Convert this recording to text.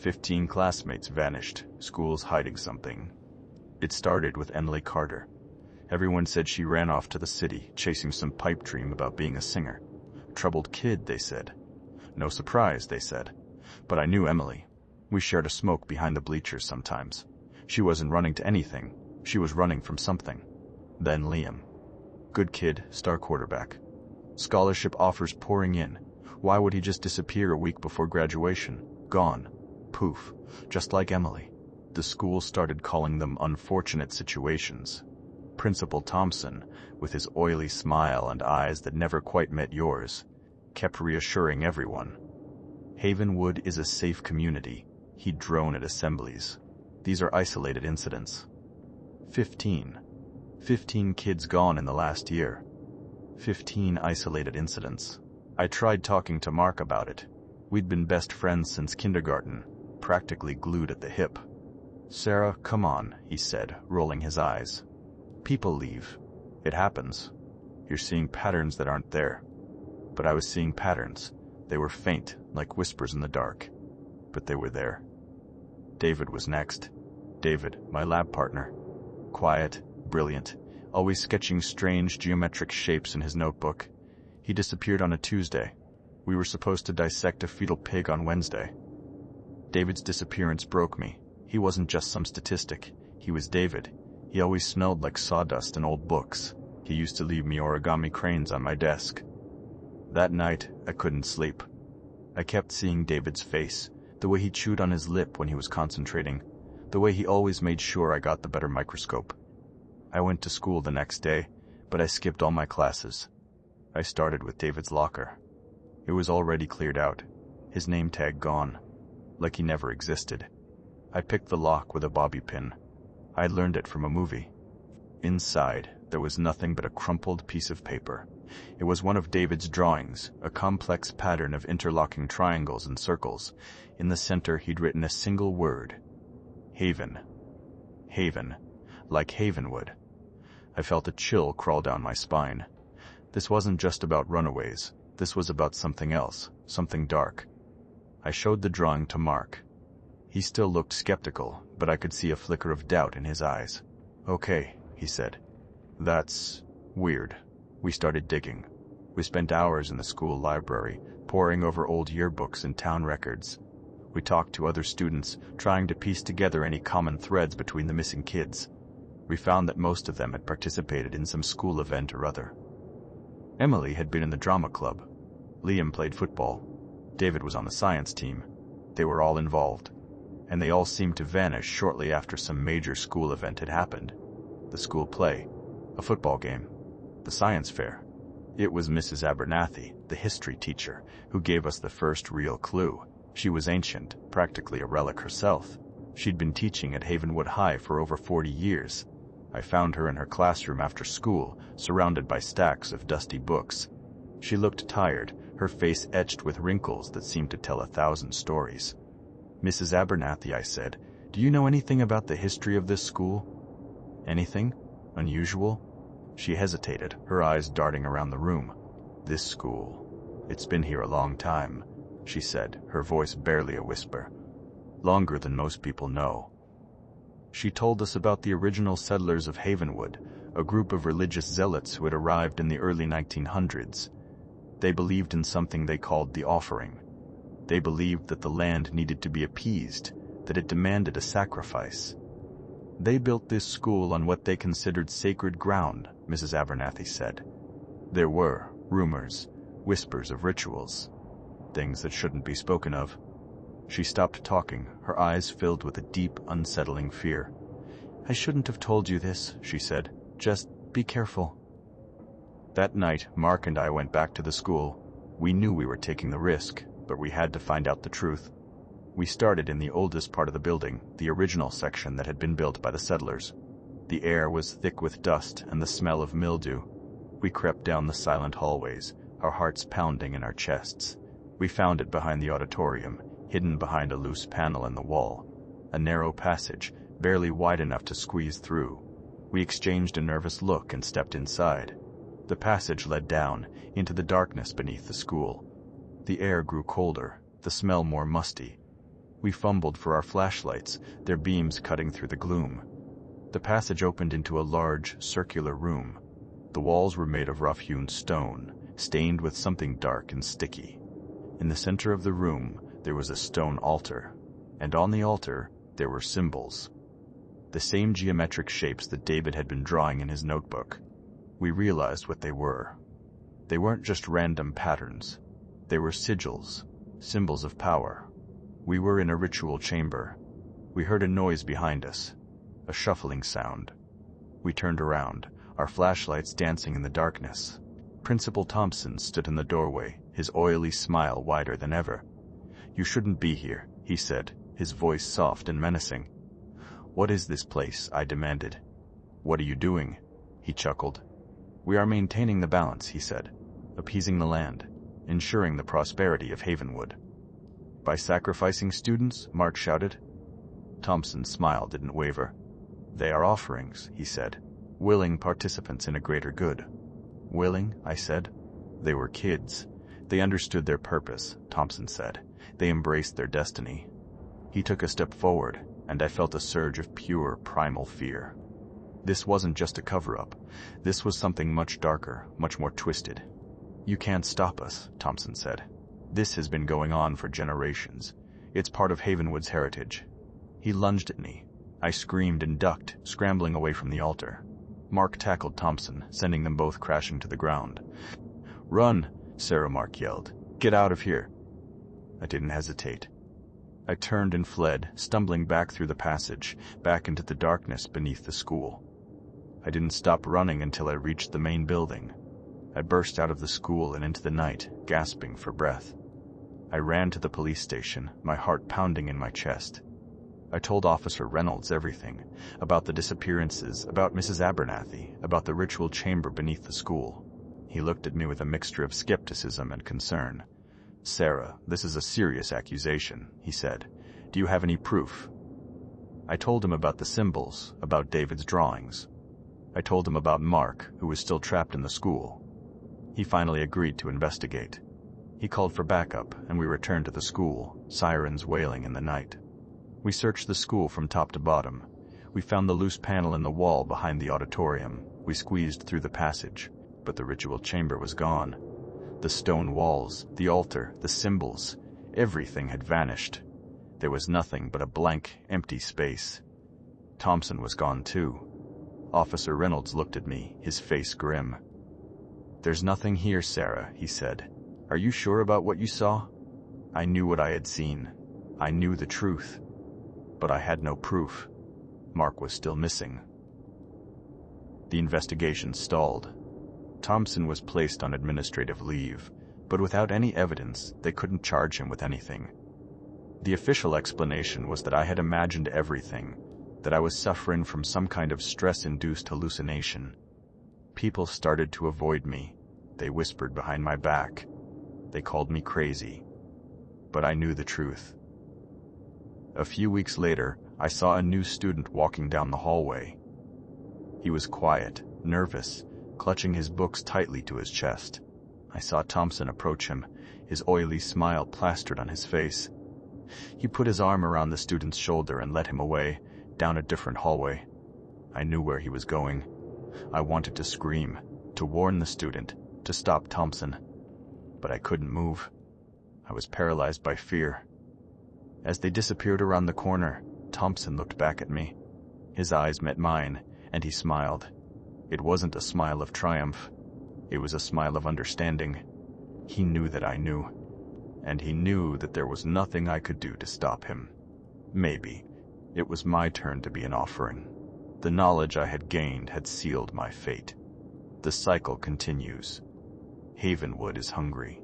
15 classmates vanished, schools hiding something. It started with Emily Carter. Everyone said she ran off to the city, chasing some pipe dream about being a singer. Troubled kid, they said. No surprise, they said. But I knew Emily. We shared a smoke behind the bleachers sometimes. She wasn't running to anything. She was running from something. Then Liam. Good kid, star quarterback. Scholarship offers pouring in. Why would he just disappear a week before graduation? Gone. Poof. Just like Emily. The school started calling them unfortunate situations. Principal Thompson, with his oily smile and eyes that never quite met yours, kept reassuring everyone. Havenwood is a safe community. He'd drone at assemblies. These are isolated incidents. 15 kids gone in the last year. 15 isolated incidents. I tried talking to Mark about it. We'd been best friends since kindergarten, practically glued at the hip. Sarah, come on, he said, rolling his eyes. People leave. It happens. You're seeing patterns that aren't there. But I was seeing patterns. They were faint, like whispers in the dark. But they were there. David was next. David, my lab partner. Quiet, brilliant, always sketching strange geometric shapes in his notebook. He disappeared on a Tuesday. We were supposed to dissect a fetal pig on Wednesday. David's disappearance broke me. He wasn't just some statistic. He was David. He always smelled like sawdust and old books. He used to leave me origami cranes on my desk. That night, I couldn't sleep. I kept seeing David's face, the way he chewed on his lip when he was concentrating, the way he always made sure I got the better microscope. I went to school the next day, but I skipped all my classes. I started with David's locker. It was already cleared out, his name tag gone, like he never existed. I picked the lock with a bobby pin. I'd learned it from a movie. Inside, there was nothing but a crumpled piece of paper. It was one of David's drawings, a complex pattern of interlocking triangles and circles. In the center, he'd written a single word. Haven. Haven. Like Havenwood. I felt a chill crawl down my spine. This wasn't just about runaways. This was about something else, something dark. I showed the drawing to Mark. He still looked skeptical, but I could see a flicker of doubt in his eyes. Okay, he said. That's weird. We started digging. We spent hours in the school library, poring over old yearbooks and town records. We talked to other students, trying to piece together any common threads between the missing kids. We found that most of them had participated in some school event or other. Emily had been in the drama club. Liam played football. David was on the science team. They were all involved. And they all seemed to vanish shortly after some major school event had happened. The school play, a football game, the science fair. It was Mrs. Abernathy, the history teacher, who gave us the first real clue. She was ancient, practically a relic herself. She'd been teaching at Havenwood High for over 40 years. I found her in her classroom after school, surrounded by stacks of dusty books. She looked tired, her face etched with wrinkles that seemed to tell 1,000 stories. Mrs. Abernathy, I said, do you know anything about the history of this school? Anything? Unusual? She hesitated, her eyes darting around the room. This school. It's been here a long time, she said, her voice barely a whisper. Longer than most people know. She told us about the original settlers of Havenwood, a group of religious zealots who had arrived in the early 1900s. They believed in something they called the offering. They believed that the land needed to be appeased, that it demanded a sacrifice. They built this school on what they considered sacred ground, Mrs. Abernathy said. There were rumors, whispers of rituals, things that shouldn't be spoken of. She stopped talking, her eyes filled with a deep, unsettling fear. I shouldn't have told you this, she said. Just be careful. That night, Mark and I went back to the school. We knew we were taking the risk, but we had to find out the truth. We started in the oldest part of the building, the original section that had been built by the settlers. The air was thick with dust and the smell of mildew. We crept down the silent hallways, our hearts pounding in our chests. We found it behind the auditorium, hidden behind a loose panel in the wall. A narrow passage, barely wide enough to squeeze through. We exchanged a nervous look and stepped inside. The passage led down, into the darkness beneath the school. The air grew colder, the smell more musty. We fumbled for our flashlights, their beams cutting through the gloom. The passage opened into a large, circular room. The walls were made of rough-hewn stone, stained with something dark and sticky. In the center of the room, there was a stone altar, and on the altar, there were symbols. The same geometric shapes that David had been drawing in his notebook. We realized what they were. They weren't just random patterns. They were sigils, symbols of power. We were in a ritual chamber. We heard a noise behind us, a shuffling sound. We turned around, our flashlights dancing in the darkness. Principal Thompson stood in the doorway, his oily smile wider than ever. "You shouldn't be here," he said, his voice soft and menacing. "What is this place?" I demanded. "What are you doing?" He chuckled. "We are maintaining the balance," he said, "appeasing the land, ensuring the prosperity of Havenwood." "By sacrificing students?" Mark shouted. Thompson's smile didn't waver. "They are offerings," he said, "willing participants in a greater good." "Willing?" I said. "They were kids. They understood their purpose," Thompson said. "They embraced their destiny." He took a step forward, and I felt a surge of pure, primal fear. This wasn't just a cover-up. This was something much darker, much more twisted. "You can't stop us," Thompson said. "This has been going on for generations. It's part of Havenwood's heritage." He lunged at me. I screamed and ducked, scrambling away from the altar. Mark tackled Thompson, sending them both crashing to the ground. "Run!" Sarah Mark yelled. "Get out of here!" I didn't hesitate. I turned and fled, stumbling back through the passage, back into the darkness beneath the school. I didn't stop running until I reached the main building. I burst out of the school and into the night, gasping for breath. I ran to the police station, my heart pounding in my chest. I told Officer Reynolds everything, about the disappearances, about Mrs. Abernathy, about the ritual chamber beneath the school. He looked at me with a mixture of skepticism and concern. "Sarah, this is a serious accusation," he said. "Do you have any proof?" I told him about the symbols, about David's drawings. I told him about Mark, who was still trapped in the school. He finally agreed to investigate. He called for backup, and we returned to the school, sirens wailing in the night. We searched the school from top to bottom. We found the loose panel in the wall behind the auditorium. We squeezed through the passage, but the ritual chamber was gone. The stone walls, the altar, the symbols, everything had vanished. There was nothing but a blank, empty space. Thompson was gone too. Officer Reynolds looked at me, his face grim. "There's nothing here, Sarah," he said. "Are you sure about what you saw?" I knew what I had seen. I knew the truth. But I had no proof. Mark was still missing. The investigation stalled. Thompson was placed on administrative leave, but without any evidence, they couldn't charge him with anything. The official explanation was that I had imagined everything, that I was suffering from some kind of stress-induced hallucination. People started to avoid me. They whispered behind my back. They called me crazy. But I knew the truth. A few weeks later, I saw a new student walking down the hallway. He was quiet, nervous, clutching his books tightly to his chest. I saw Thompson approach him, his oily smile plastered on his face. He put his arm around the student's shoulder and led him away, down a different hallway. I knew where he was going. I wanted to scream, to warn the student, to stop Thompson. But I couldn't move. I was paralyzed by fear. As they disappeared around the corner, Thompson looked back at me. His eyes met mine, and he smiled. It wasn't a smile of triumph. It was a smile of understanding. He knew that I knew. And he knew that there was nothing I could do to stop him. Maybe it was my turn to be an offering. The knowledge I had gained had sealed my fate. The cycle continues. Havenwood is hungry.